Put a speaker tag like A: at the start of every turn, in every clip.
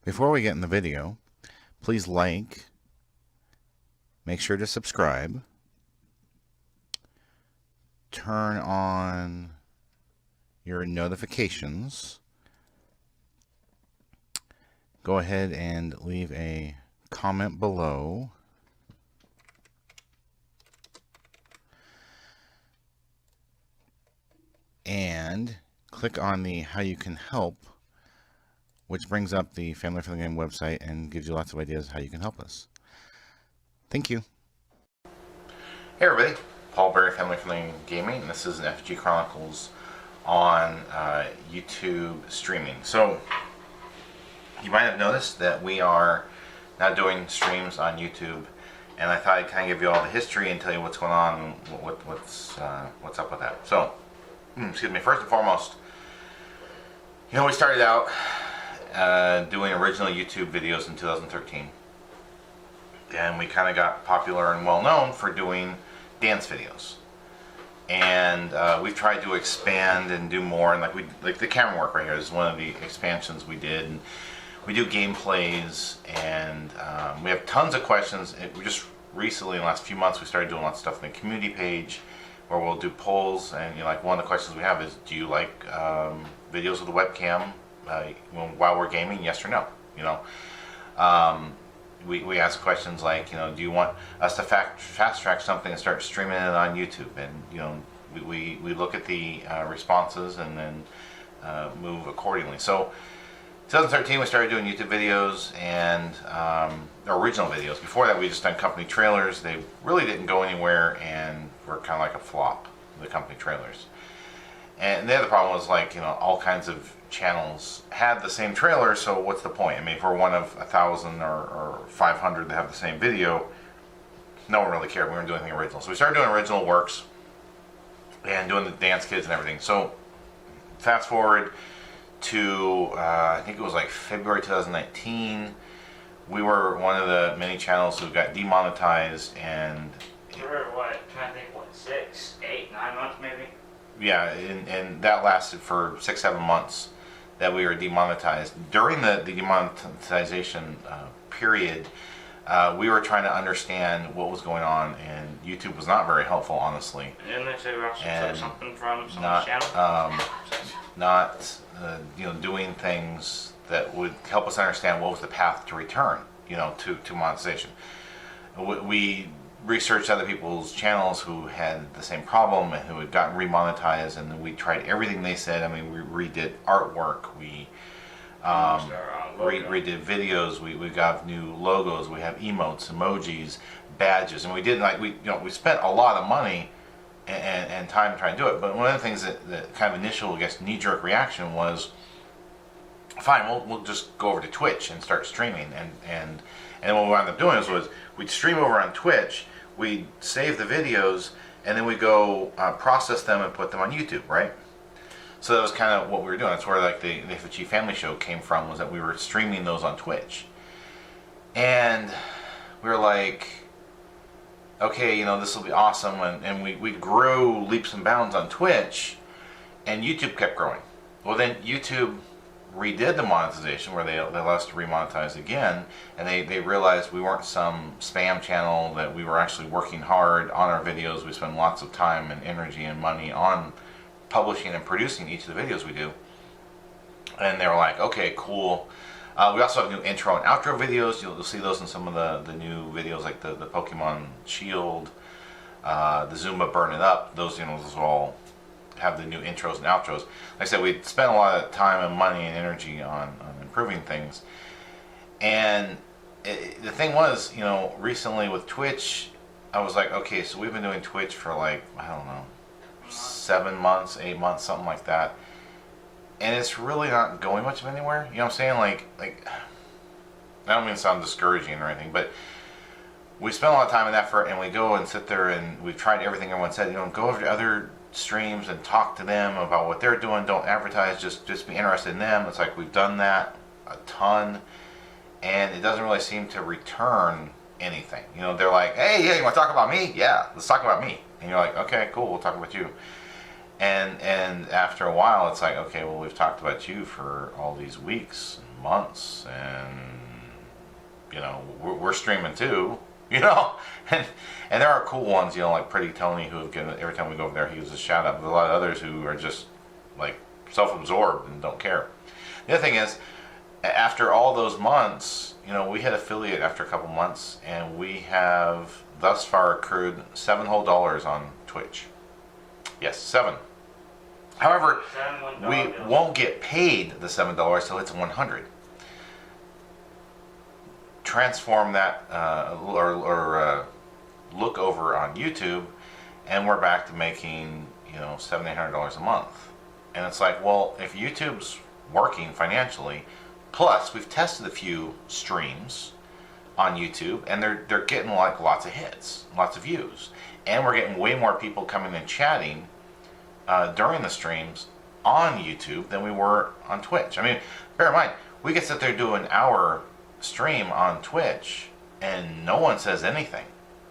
A: Before we get in the video, please like, make sure to subscribe, turn on your notifications, go ahead and leave a comment below, and click on the How You Can Help, which brings up the Family Friendly Game website and gives you lots of ideas how you can help us. Thank you. Hey everybody, Paul Berry, Family Friendly Gaming, and this is an FG Chronicles on YouTube streaming. So you might have noticed that we are now doing streams on YouTube, and I thought I'd kind of give you all the history and tell you what's going on and what's up with that. So, excuse me. First and foremost, we started out doing original YouTube videos in 2013, and we kind of got popular and well known for doing dance videos, and we've tried to expand and do more, and like the camera work right here is one of the expansions we did, and we do gameplays, and we have tons of questions. We just recently, in the last few months, we started doing lots of stuff on the community page where we'll do polls, and like one of the questions we have is, do you like videos with a webcam while we're gaming, yes or no? We ask questions like, do you want us to fast track something and start streaming it on YouTube? And we look at the responses and then move accordingly. So 2013 we started doing YouTube videos and original videos. Before that we just done company trailers. They really didn't go anywhere and were kind of like a flop, the company trailers. And the other problem was all kinds of channels had the same trailer, so what's the point? I mean, if we're one of 1,000 or 500 that have the same video, no one really cared. We weren't doing anything original. So we started doing original works and doing the dance kids and everything. So fast forward to, I think it was like February 2019, we were one of the many channels who got demonetized, and
B: for what, trying to think, 6, 8, 9 months maybe?
A: Yeah, and that lasted for 6-7 months that we were demonetized. During the demonetization period, we were trying to understand what was going on, and YouTube was not very helpful, honestly.
B: Didn't they say we also took something from some
A: channel? Doing things that would help us understand what was the path to return, to monetization. We researched other people's channels who had the same problem and who had gotten remonetized, and we tried everything they said. I mean, we redid artwork, we redid videos, we got new logos, we have emotes, emojis, badges, and we did we spent a lot of money and time trying to do it. But one of the things that kind of initial, I guess, knee-jerk reaction was, fine, we'll just go over to Twitch and start streaming, and what we wound up doing was we'd stream over on Twitch, we'd save the videos, and then we go process them and put them on YouTube, right? So that was kind of what we were doing. That's where the FG Family Show came from, was that we were streaming those on Twitch. And we were like, okay, this will be awesome, and we grew leaps and bounds on Twitch, and YouTube kept growing. Well, then YouTube redid the monetization, where they allowed us to remonetize again, and they realized we weren't some spam channel, that we were actually working hard on our videos. We spend lots of time and energy and money on publishing and producing each of the videos we do. And they were like, okay, cool. We also have new intro and outro videos. You'll see those in some of the new videos, like the Pokemon Shield, the Zumba Burn It Up. Those those all have the new intros and outros. Like I said, we spent a lot of time and money and energy on improving things. And the thing was, recently with Twitch, I was like, okay, so we've been doing Twitch for I don't know, 7 months, 8 months, something like that. And it's really not going much of anywhere. You know what I'm saying? Like I don't mean to sound discouraging or anything, but we spend a lot of time and effort, and we go and sit there, and we've tried everything everyone said. Go over to other streams and talk to them about what they're doing. Don't advertise, just be interested in them. It's like we've done that a ton, and it doesn't really seem to return anything. They're like, hey, you want to talk about me? Yeah, let's talk about me. And you're like, okay, cool, we'll talk about you. And after a while, it's like, okay, well, we've talked about you for all these weeks, months, and we're streaming too, you know, and there are cool ones, like Pretty Tony, who have given, every time we go over there he gives a shout out. But a lot of others who are just like self-absorbed and don't care. The other thing is, after all those months, we hit affiliate after a couple months, and we have thus far accrued $7 whole on Twitch. Yes, 7. However, we won't get paid the $7 till it's 100. Transform that or look over on YouTube, and we're back to making $700-800 a month. And it's like, well, if YouTube's working financially, plus we've tested a few streams on YouTube, and they're getting like lots of hits, lots of views, and we're getting way more people coming and chatting during the streams on YouTube than we were on Twitch. I mean, bear in mind, we could sit there and do an hour stream on Twitch and no one says anything,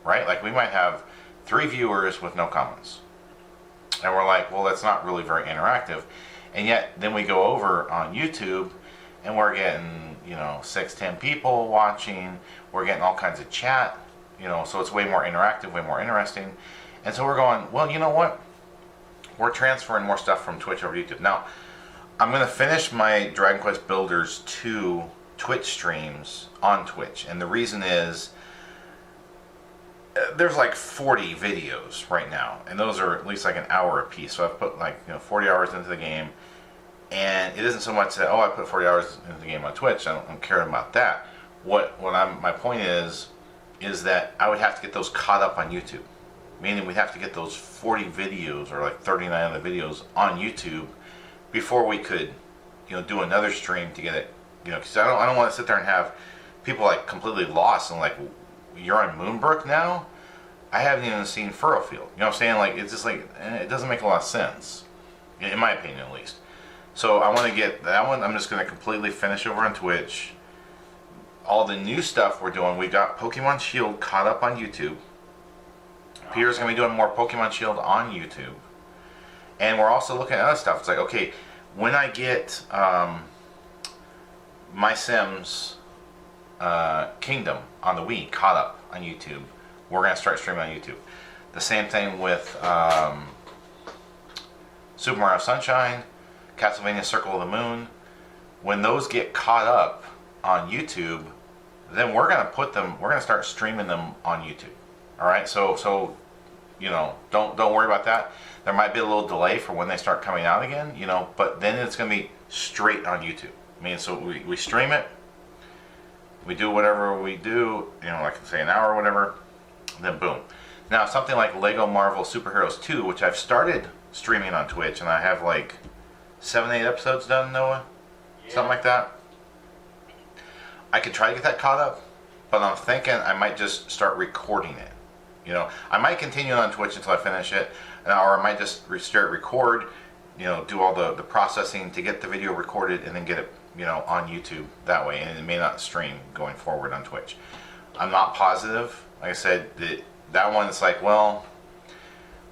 A: right? Like, we might have 3 viewers with no comments, and we're like, well, that's not really very interactive. And yet then we go over on YouTube and we're getting 6-10 people watching, we're getting all kinds of chat, so it's way more interactive, way more interesting. And so we're going, well, you know what, we're transferring more stuff from Twitch over to YouTube. Now, I'm going to finish my Dragon Quest Builders 2 Twitch streams on Twitch, and the reason is there's like 40 videos right now, and those are at least like an hour a piece. So I've put 40 hours into the game, and it isn't so much that, I put 40 hours into the game on Twitch. I don't care about that. My point is that I would have to get those caught up on YouTube, meaning we'd have to get those 40 videos or like 39 of the videos on YouTube before we could do another stream to get it, because I don't want to sit there and have people like completely lost and like, you're on Moonbrook now? I haven't even seen Furrowfield. You know what I'm saying? Like, it's just like, it doesn't make a lot of sense, in my opinion at least. So I want to get that one. I'm just going to completely finish over on Twitch. All the new stuff we're doing, we got Pokemon Shield caught up on YouTube. Peter's going to be doing more Pokemon Shield on YouTube. And we're also looking at other stuff. It's like, okay, when I get My Sims Kingdom on the Wii caught up on YouTube, we're going to start streaming on YouTube. The same thing with Super Mario Sunshine, Castlevania Circle of the Moon. When those get caught up on YouTube, then we're going to start streaming them on YouTube. All right, so don't worry about that. There might be a little delay for when they start coming out again, but then it's going to be straight on YouTube. I mean, so we stream it, we do whatever we do, like say an hour or whatever, then boom. Now, something like Lego Marvel Super Heroes 2, which I've started streaming on Twitch, and I have like 7-8 episodes done, Noah? Yeah. Something like that. I could try to get that caught up, but I'm thinking I might just start recording it. I might continue on Twitch until I finish it, or I might just start record, do all the processing to get the video recorded and then get it, on YouTube that way, and it may not stream going forward on Twitch. I'm not positive. Like I said, that one is like, well,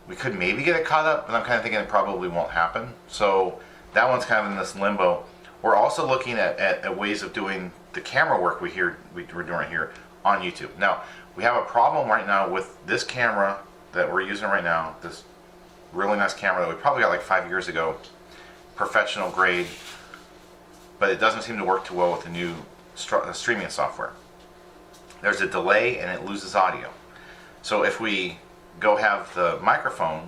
A: we could maybe get it caught up, but I'm kind of thinking it probably won't happen. So that one's kind of in this limbo. We're also looking at ways of doing the camera work we're doing here on YouTube. Now, we have a problem right now with this camera that we're using right now, this really nice camera that we probably got like 5 years ago, professional grade, but it doesn't seem to work too well with the new streaming software. There's a delay and it loses audio. So if we go have the microphone,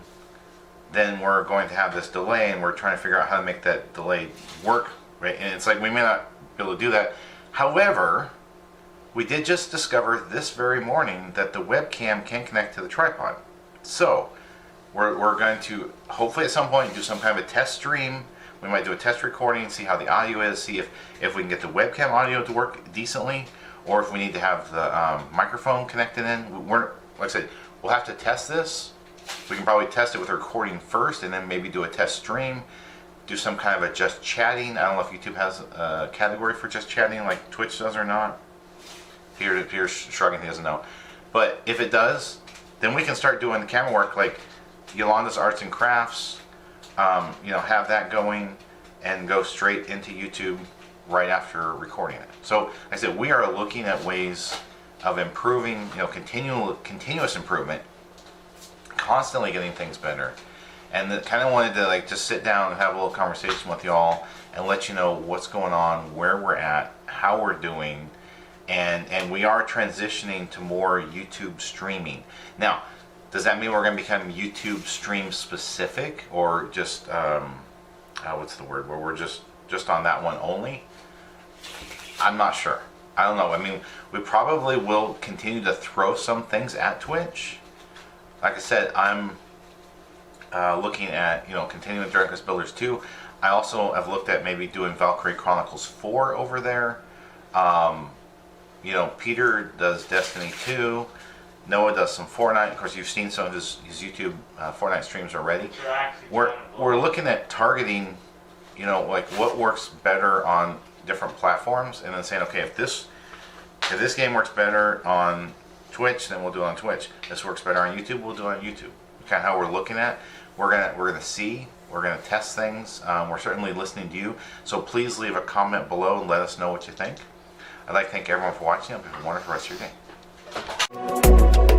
A: then we're going to have this delay, and we're trying to figure out how to make that delay work, right? And it's like, we may not be able to do that. However, we did just discover this very morning that the webcam can connect to the tripod. So we're going to hopefully at some point do some kind of a test stream. We might do a test recording, see how the audio is, see if we can get the webcam audio to work decently, or if we need to have the microphone connected in. Like I said, we'll have to test this. We can probably test it with a recording first, and then maybe do a test stream, do some kind of a just chatting. I don't know if YouTube has a category for just chatting like Twitch does or not. Peter's shrugging, he doesn't know. But if it does, then we can start doing the camera work like Yolanda's Arts and Crafts, have that going and go straight into YouTube right after recording it. So like I said, we are looking at ways of improving, continuous improvement, constantly getting things better. And kind of wanted to like just sit down and have a little conversation with y'all and let you know what's going on, where we're at, how we're doing, and we are transitioning to more YouTube streaming. Now, does that mean we're going to become YouTube stream specific, or just what's the word, where we're just on that one only? I'm not sure. I don't know. I mean, we probably will continue to throw some things at Twitch. Like I said, I'm looking at, continuing Dragon Quest Builders 2. I also have looked at maybe doing Valkyrie Chronicles 4 over there. Peter does Destiny 2. Noah does some Fortnite. Of course, you've seen some of his YouTube Fortnite streams already. We're looking at targeting, like what works better on different platforms, and then saying, okay, if this game works better on Twitch, then we'll do it on Twitch. This works better on YouTube, we'll do it on YouTube. Kind of how we're looking at. We're gonna see. We're gonna test things. We're certainly listening to you. So please leave a comment below and let us know what you think. I'd like to thank everyone for watching. Have a wonderful rest of your day.